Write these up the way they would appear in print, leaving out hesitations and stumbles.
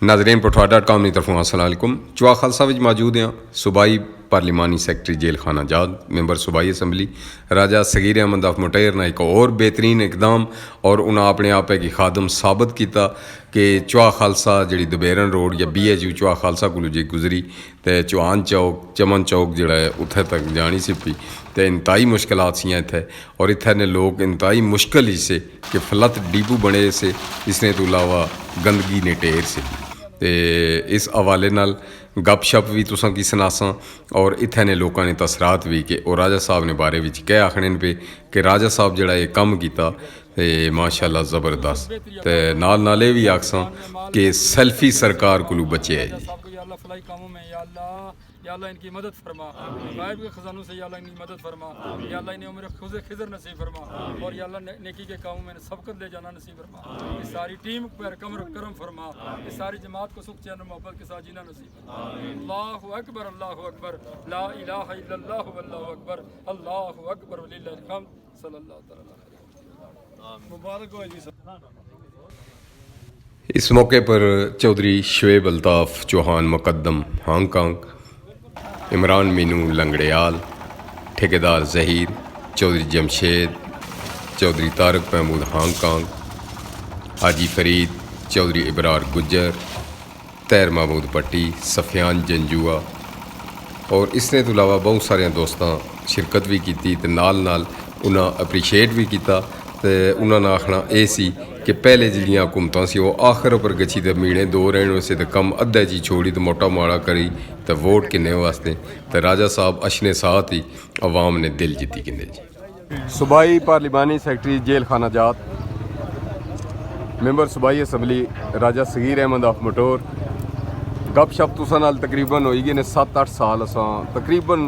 नाजरीन पठवा.com की तरफों अस्सलाम। चवा खालसा विच मौजूद हैं सूबाई पार्लीमानी सैकटरी जेल खाना आजाद मैंबर सूबाई असैम्बली राजा सगीर अहमद ऑफ मुटेर ने एक और बेहतरीन इकदाम और उन्हें अपने आप की खादम साबित किया कि चवा खालसा जी दुबेरन रोड या BHU चवा खालसा को जी गुजरी तो चौहान चौक चमन चौक जोड़ा है उत्थे तक जानी सी पी तो इंतहाई मुश्किलात सी इत्थे और इत्थे ने लोग इंतहाई मुश्किल ही से कि फलत डिपू बने से इसने तो अलावा गंदगी ने ढेर से तो इस हवाले नाल गपशप भी तुसां की सनासा और इत्थे ने लोगों ने तसरात भी कि और राजा साहब ने बारे में क्या आखने पे कि राजा साहब जड़ा ये कम किया तो माशाअल्लाह ज़बरदस्त तो नाल नाले भी आखसा कि सेल्फी सरकार को बचे है जी। या अल्लाह इनकी मदद फरमा, गायब के ख़जानों से या अल्लाह इनकी मदद फरमा, या अल्लाह इन्हें उम्र खिज़र नसीब फरमा और या अल्लाह नेकी के कामों में सबकत ले जाना नसीब फरमा। इस सारी टीम पर करम फरमा, इस सारी जमात को सुख चैन मोहब्बत के साथ जीना नसीब फरमा। अल्लाहु अकबर ला इलाहा इल्लल्लाह वल्लाहु अकबर अल्लाहु अकबर वलिल्लाहिल हम्द सल्लल्लाहु अलैहि मुबारक हो जी। इस मौके पर चौधरी शुएब अल्ताफ़ चौहान मुकद्दम हांगकांग, इमरान मीनू लंगड़ेयाल, ठेकेदार ज़हीर, चौधरी जमशेद, चौधरी तारक महमूद हांगकांग, हाजी फरीद, चौधरी इबरार गुज्जर, तैर महमूद पट्टी, सफियान जंजुआ और इसने तो अलावा बहुत सारे दोस्तों शिरकत भी की तो नाल उन्हें अप्रीशिएट भी किया तो उन्होंने आखना ये सी कि पहले जड़ियाँ हुकूमतां सी वो आखिर पर गच्छी तो मीने दो रहने से तो कम अद्धा जी छोड़ी तो मोटा माड़ा करी तो वोट किन्ने वास्ते तो राजा साहब अशने साथ ही अवाम ने दिल जीती किन्ने जी। सूबाई पार्लीमानी सैकटरी जेल खाना आजाद मैंबर सूबाई असैम्बली राजा सगीर अहमद ऑफ मटोर गपशप तुसां नाल तकरीबन होई गए ने 7-8 साल असां तकरीबन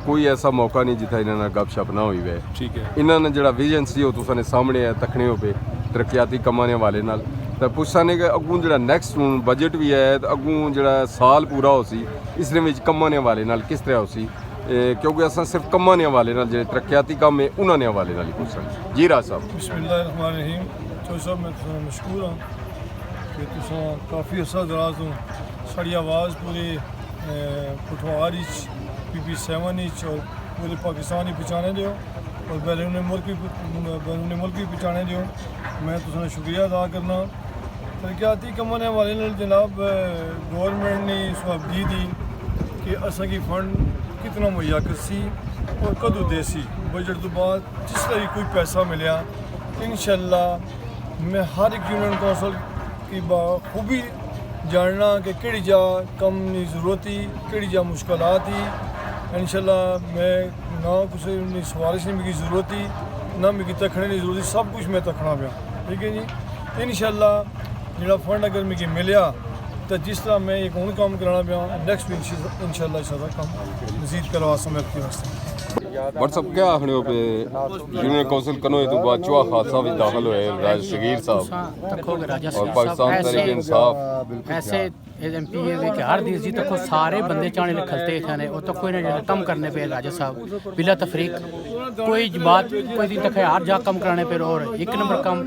कोई ऐसा मौका नहीं जिथे इन्होंने गपशप ना हुई वै। ठीक है इन्होंने जो विजन से तुसां ने सामने है तकने हो पे तरक्याती कमां ने हवाले नाल तो पुछा ने कि अगूँ जो नैक्सट हूँ बजट भी है तो अगूँ जो साल पूरा हो सी इसने कमां ने हवाले नाल किस तरह हो सी क्योंकि असां सिर्फ कमां ने हवाले नाल जो तरक्याती कम है उन्होंने हवाले नाल ही पुछा जी। राज साहब बिस्मिल्लाहिर्रहमानिर्रहीम। चौधरी साहब मैं तुसां मशकूर हाँ कि तुसां काफ़ी अर्सा दराज तो साड़ी आवाज़ पूरे पठवार PP7 और पूरे पाकिस्तान ही पहुँचाने दियो और बैरून मुल्क भी पहुँचाने दियो। मैं तुसां शुक्रिया अदा करना तरक्याती कमां ने हवाले नाल जनाब गौरमेंट ने स्वाबदी दी कि असा की फंड कितना मुहैया करसी और कदों देसी बजट तो बाद जिस तरह कोई पैसा मिलया इंशाअल्लाह मैं हर एक यूनियन कौंसल की खूबी जानना कि केड़ी जा कम की जरूरत ही केड़ी जा मुश्किलात ही इंशाअल्लाह मैं ना किसी सिफारिश की मेरी जरूरत ही ना मेरी तखने की जरूरत सब कुछ मैं तखना पाया। ठीक है जी इंशाअल्लाह जो फंड अगर मुझे मिलया तो जिस तरह मैं एक हूँ काम कराना पाया नैक्सट भी इंशाअल्लाह सारा काम मजीद करवा समय रखते वास्ते व्हाट्सअप क्या आखने हो पे यूनियन काउंसिल कनो तो बाद चवा खालसा भी दाखिल हुए राजा सगीर साहब और पाकिस्तान तहरीक इंसाफ ऐसे MP के हर दिन जी तक सारे बंदे चाने खलते थे वो तो कोई ना कम करने पे राजा साहब बिला तफरीक कोई बात कोई दिन तक हर जा कम कराने पे और एक नंबर कम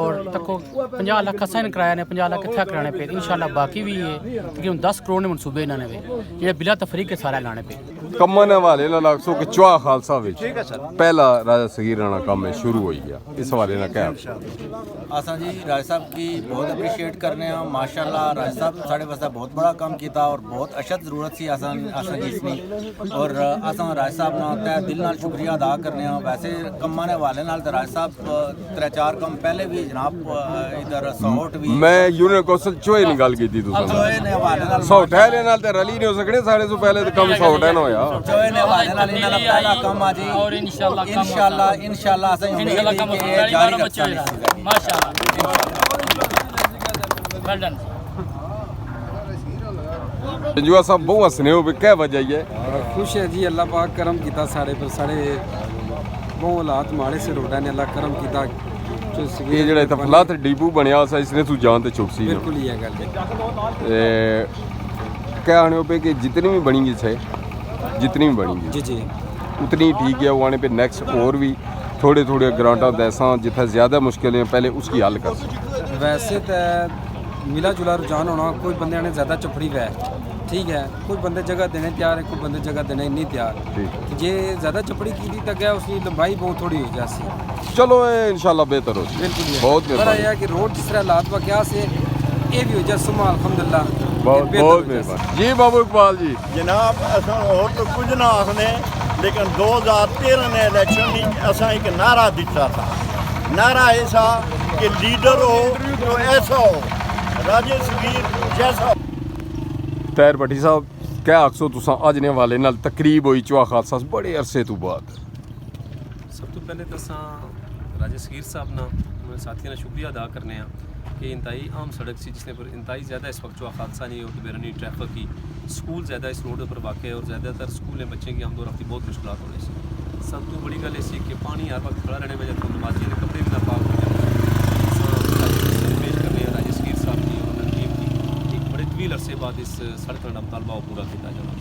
और तक 50 लाख असा ने कराया ने 50 लाख इतना कराने पे इंशाल्लाह बाकी भी है तकरीबन 10 करोड़ ने मनसूबे इन्होंने जो बिला तफरीक के सारा लाने पे कमां ने हवाले नाल आखसो कि चवा खालसा विच पहला राजा सगीर राणा काम है शुरू हो गया इस हवाले नाल क्या असा जी राजा साहब की बहुत अप्रीशिएट करने माशाअल्लाह राजा साहब साढ़े वास्ते बहुत बड़ा काम किया और बहुत अशद जरूरत सी असा जी इसकी और असा राजा साहब ना तय दिल नाल शुक्रिया अदा करने वैसे कमां ने हवाले नाल तो राजा साहब 3-4 कम पहले भी जनाब इधर सौट भी मैं यूनियन काउंसिल चोए नी गल कीती तुसां चोए ने हवाले नाल सौट है नाल ते रली नहीं हो सकने सारे तो पहले तो कम सौट है ना होया चोए ने हवाले नाल इन्हां दा पहला काम आ जी और इंशाअल्लाह असा उम्मीद है कि जारी रखेंगे माशाअल्लाह वेल डन। जंजुआ साहब बहुत हंसने हो क्या वजह है? खुश है जी अल्लाह पाक करम किया साढ़े पर साढ़े बहुत हालात माड़े से रोडा ने अल्लाह करम किया ये जो फलात डिपू बनया सा इसने तू जान तो चुक सी बिल्कुल ही है गल क्या आने पे कि जितनी भी बनेंगी है जितनी भी बनेंगी जी जी उतनी ठीक है वो आने पे नेक्स्ट और भी थोड़े थोड़े ग्रांटा दैसा जिथे ज़्यादा मुश्किलें पहले उसकी हल कर वैसे तो मिला जुला रुझान होना, कोई बंदे ने ज़्यादा चपड़ी वै ठीक है, कोई बंदे जगह देने तैयार है, कोई बंदे जगह देने नहीं तैयार। जे ज़्यादा चपड़ी की तक है उसकी लंबाई बहुत थोड़ी हो जाती। चलो इंशाल्लाह बेहतर हो जाए। बिल्कुल बहुत बड़ा मेहरबानी, यह है कि रोड जिस तरह हालात वाक़या से ये भी हो जाए सुमा अल्हम्दुलिल्लाह बहुत बहुत मेहरबानी जी। बाबू इकबाल जी जनाब असां होर तो कुछ ना आखने, लेकिन 2013 ने इलेक्शन में असां एक नारा दिता था। नारा ऐसा कि लीडर हो तो ऐसा हो, राजे सगीर जैसा। तैर भट्टी साहब क्या आखसो तुसां अज ने वाले नाल तकरीब हुई चवा खालसा बड़े अरसे तो बाद। सब तो पहले तो राजा सगीर साहब ना साथियों का शुक्रिया अदा करने कि इंतहाई आम सड़क सी जिसने पर इंतहाई ज़्यादा इस वक्त जो हादसा नहीं होती बेरनी ट्रैफिक की स्कूल ज़्यादा इस रोड पर वाक़ है और ज़्यादातर स्कूल में बच्चे की आमदो रफ्ती बहुत मुश्किल होने से सब तो बड़ी गल ऐसी कि पानी हर वक्त खड़ा रहने वजह तो नमाजी ने कपड़े भी ना पाक हो पेश करने राजा सगीर साहब की और टीम की एक बड़े तवील अरसे बाद इस सड़क का मुतालबा पूरा किया जाना।